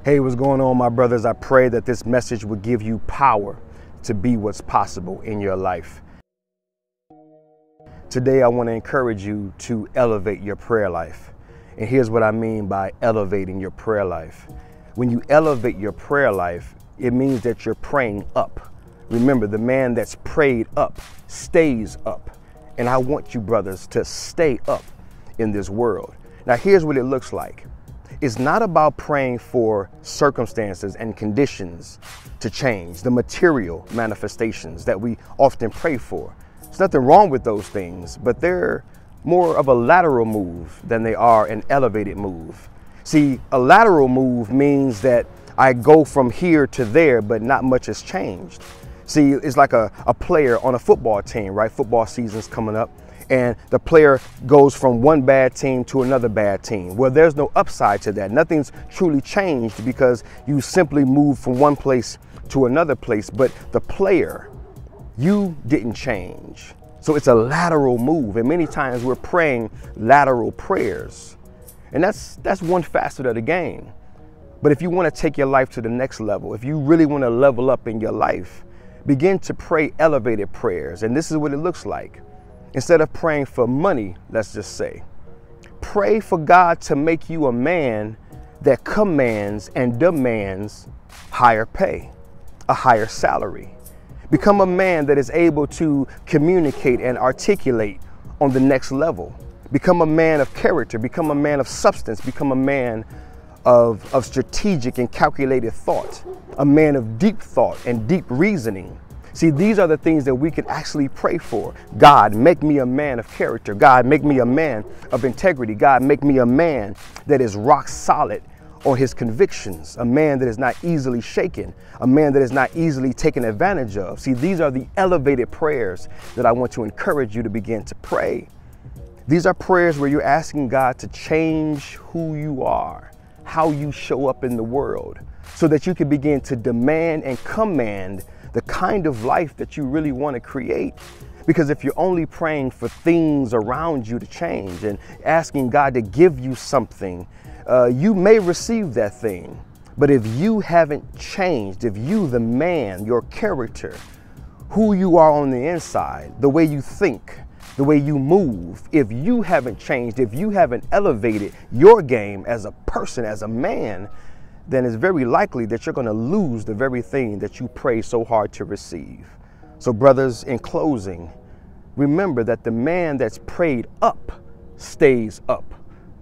Hey, what's going on, my brothers? I pray that this message would give you power to be what's possible in your life. Today, I want to encourage you to elevate your prayer life. And here's what I mean by elevating your prayer life. When you elevate your prayer life, it means that you're praying up. Remember, the man that's prayed up stays up. And I want you, brothers, to stay up in this world. Now, here's what it looks like. It's not about praying for circumstances and conditions to change, the material manifestations that we often pray for. There's nothing wrong with those things, but they're more of a lateral move than they are an elevated move. See, a lateral move means that I go from here to there, but not much has changed. See, it's like a player on a football team, right? Football season's coming up. And the player goes from one bad team to another bad team. Well, there's no upside to that. Nothing's truly changed because you simply move from one place to another place. But the player, you didn't change. So it's a lateral move. And many times we're praying lateral prayers. And that's one facet of the game. But if you want to take your life to the next level, if you really want to level up in your life, begin to pray elevated prayers. And this is what it looks like. Instead of praying for money, let's just say, pray for God to make you a man that commands and demands higher pay, a higher salary. Become a man that is able to communicate and articulate on the next level. Become a man of character, become a man of substance, become a man of strategic and calculated thought, a man of deep thought and deep reasoning. See, these are the things that we can actually pray for. God, make me a man of character. God, make me a man of integrity. God, make me a man that is rock solid on his convictions, a man that is not easily shaken, a man that is not easily taken advantage of. See, these are the elevated prayers that I want to encourage you to begin to pray. These are prayers where you're asking God to change who you are, how you show up in the world, so that you can begin to demand and command the kind of life that you really want to create. Because if you're only praying for things around you to change and asking God to give you something, you may receive that thing. But if you haven't changed, if you, the man, your character, who you are on the inside, the way you think, the way you move, if you haven't changed, if you haven't elevated your game as a person, as a man, then it's very likely that you're going to lose the very thing that you pray so hard to receive. So brothers, in closing, remember that the man that's prayed up stays up.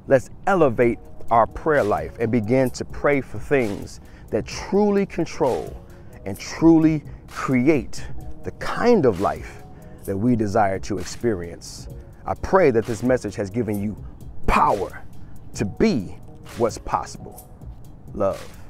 Let's elevate our prayer life and begin to pray for things that truly control and truly create the kind of life that we desire to experience. I pray that this message has given you power to be what's possible. Love.